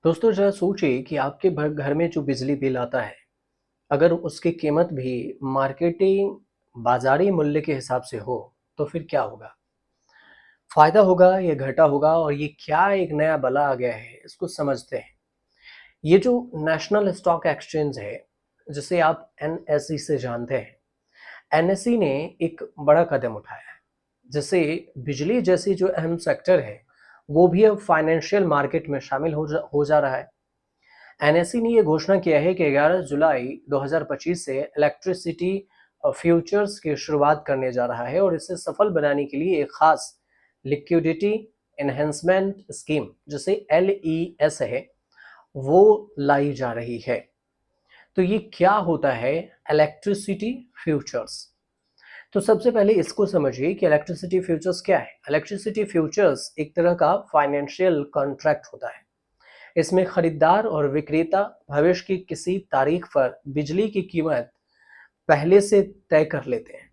दोस्तों जरा सोचिए कि आपके घर में जो बिजली बिल आता है, अगर उसकी कीमत भी मार्केटिंग बाजारी मूल्य के हिसाब से हो, तो फिर क्या होगा? फायदा होगा या घाटा होगा और ये क्या एक नया बला आ गया है, इसको समझते हैं। ये जो नेशनल स्टॉक एक्सचेंज है, जिसे आप एनएसई से जानते हैं, एनएसई ने एक बड़ा कदम उठाया है, जिससे बिजली जैसी जो अहम सेक्टर है, वो भी अब फाइनेंशियल मार्केट में शामिल हो जा रहा है। एनएसई ने ये घोषणा किया है कि 11 जुलाई 2025 से इलेक्ट्रिसिटी फ्यूचर्स की शुरुआत करने जा रहा है और इसे सफल बनाने के लिए एक खास लिक्विडिटी एनहेंसमेंट स्कीम, जिसे एलईएस है, वो लाई जा रही है। तो ये क्या होता है इलेक्ट्रिसिटी फ्यूचर्स? तो सबसे पहले इसको समझिए कि इलेक्ट्रिसिटी फ्यूचर्स क्या है। इलेक्ट्रिसिटी फ्यूचर्स एक तरह का फाइनेंशियल कॉन्ट्रैक्ट होता है। इसमें खरीदार और विक्रेता भविष्य की किसी तारीख पर बिजली की कीमत पहले से तय कर लेते हैं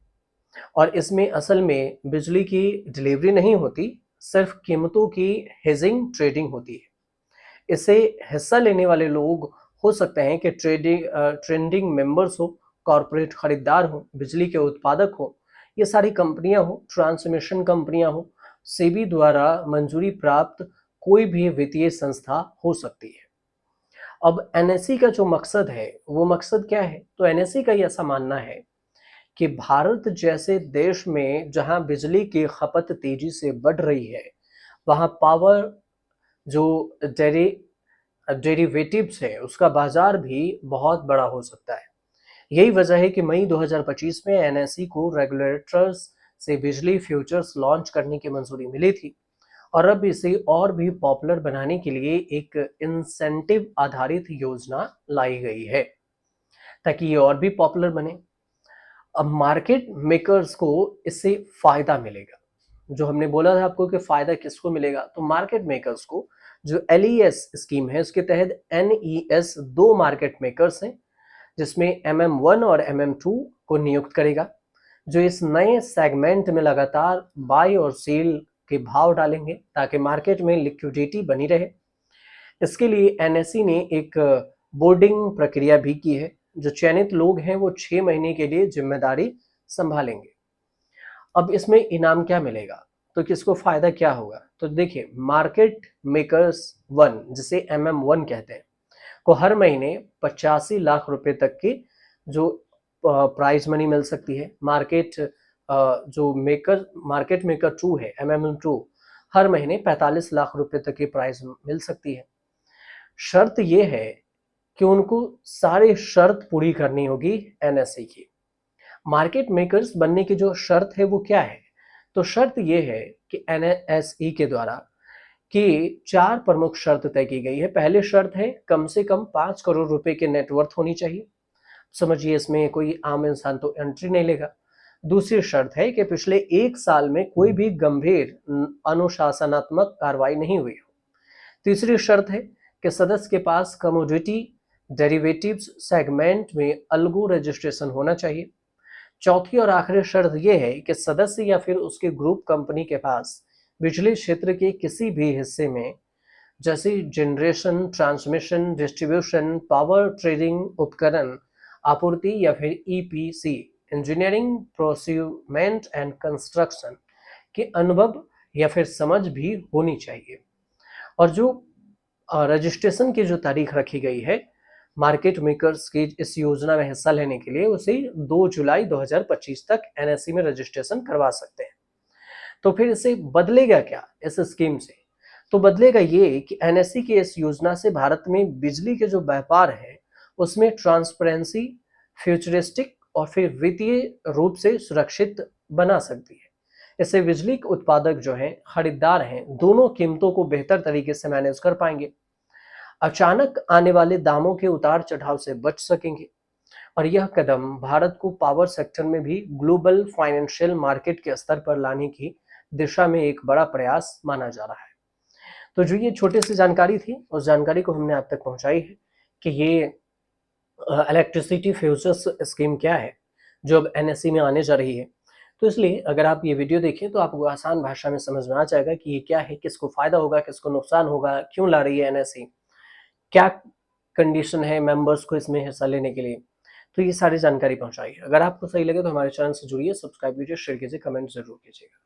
और इसमें असल में बिजली की डिलीवरी नहीं होती, सिर्फ कीमतों की हेजिंग ट्रेडिंग होती है। इसे हिस्सा लेने वाले लोग हो सकते हैं कि ट्रेंडिंग मेंबर्स हो, कॉरपोरेट खरीदार हो, बिजली के उत्पादक हो, ये सारी कंपनियां हो, ट्रांसमिशन कंपनियां हो, सेबी द्वारा मंजूरी प्राप्त कोई भी वित्तीय संस्था हो सकती है। अब एनएसई का जो मकसद है, वो मकसद क्या है? तो एनएसई का ये ऐसा मानना है कि भारत जैसे देश में जहां बिजली की खपत तेजी से बढ़ रही है, वहां पावर जो डेरी डेरिवेटिव्स है, उसका बाजार भी बहुत बड़ा हो सकता है। यही वजह है कि मई 2025 में एनएसई को रेगुलेटर्स से बिजली फ्यूचर्स लॉन्च करने की मंजूरी मिली थी और अब इसे और भी पॉपुलर बनाने के लिए एक इंसेंटिव आधारित योजना लाई गई है, ताकि ये और भी पॉपुलर बने। अब मार्केट मेकर्स को इससे फायदा मिलेगा। जो हमने बोला था आपको कि फायदा किसको मिलेगा, तो मार्केट मेकर्स को। जो एलईएस स्कीम है, उसके तहत एनईएस दो मार्केट मेकर्स हैं, जिसमें MM1 और MM2 को नियुक्त करेगा, जो इस नए सेगमेंट में लगातार बाय और सेल के भाव डालेंगे ताकि मार्केट में लिक्विडिटी बनी रहे। इसके लिए एनएसई ने एक बोर्डिंग प्रक्रिया भी की है। जो चयनित लोग हैं वो 6 महीने के लिए जिम्मेदारी संभालेंगे। अब इसमें इनाम क्या मिलेगा, तो किसको फायदा क्या होगा? तो देखिए, मार्केट मेकर्स वन, जिसे MM1 कहते हैं, को हर महीने 85 लाख रुपए तक की जो प्राइज मनी मिल सकती है। जो मार्केट मेकर टू है, MM2, हर महीने 45 लाख रुपए तक की प्राइज मिल सकती है। शर्त यह है कि उनको सारी शर्त पूरी करनी होगी एनएसई की। मार्केट मेकर्स बनने की जो शर्त है वो क्या है? तो शर्त यह है कि एनएसई के द्वारा कि 4 प्रमुख शर्त तय की गई है। पहली शर्त है कम से कम 5 करोड़ रुपए की नेटवर्थ होनी चाहिए। समझिए, इसमें कोई आम इंसान तो एंट्री नहीं लेगा। दूसरी शर्त है कि पिछले 1 साल में कोई भी गंभीर अनुशासनात्मक कार्रवाई नहीं हुई हो। तीसरी शर्त है कि सदस्य के पास कमोडिटी डेरिवेटिव्स सेगमेंट में अलगू रजिस्ट्रेशन होना चाहिए। चौथी और आखिरी शर्त यह है कि सदस्य या फिर उसके ग्रुप कंपनी के पास बिजली क्षेत्र के किसी भी हिस्से में, जैसे generation, transmission, distribution, power trading उपकरण आपूर्ति या फिर EPC, engineering, procurement and construction के अनुभव या फिर समझ भी होनी चाहिए। और जो रजिस्ट्रेशन की जो तारीख रखी गई है मार्केट मेकर्स की इस योजना में हिस्सा लेने के लिए, उसे 2 जुलाई 2025 तक एनएसई में रजिस्ट्रेशन करवा सकते हैं। तो फिर इसे बदलेगा क्या इस स्कीम से? तो बदलेगा ये कि एनएसई की इस योजना से भारत में बिजली के जो व्यापार है, उसमें ट्रांसपेरेंसी, फ्यूचरिस्टिक और फिर वित्तीय रूप से सुरक्षित बना सकती है। इससे बिजली के उत्पादक जो हैं, खरीदार हैं, दोनों कीमतों को बेहतर तरीके से मैनेज कर पाएंगे, अचानक आने वाले दामों के उतार चढ़ाव से बच सकेंगे। और यह कदम भारत को पावर सेक्टर में भी ग्लोबल फाइनेंशियल मार्केट के स्तर पर लाने की दिशा में एक बड़ा प्रयास माना जा रहा है। तो जो ये छोटी सी जानकारी थी, उस जानकारी को हमने आप तक पहुंचाई है कि ये इलेक्ट्रिसिटी फ्यूचर्स स्कीम क्या है, जो अब एनएसई में आने जा रही है। तो इसलिए अगर आप ये वीडियो देखें तो आपको आसान भाषा में समझ में आ जाएगा कि ये क्या है, किसको फायदा होगा, किसको नुकसान होगा, क्यों ला रही है एनएसई। क्या कंडीशन है मेंबर्स को इसमें हिस्सा लेने के लिए, तो ये सारी जानकारी पहुँचाइए। अगर आपको सही लगे तो हमारे चैनल से जुड़िए, सब्सक्राइब कीजिए, शेयर कीजिए, कमेंट ज़रूर कीजिएगा।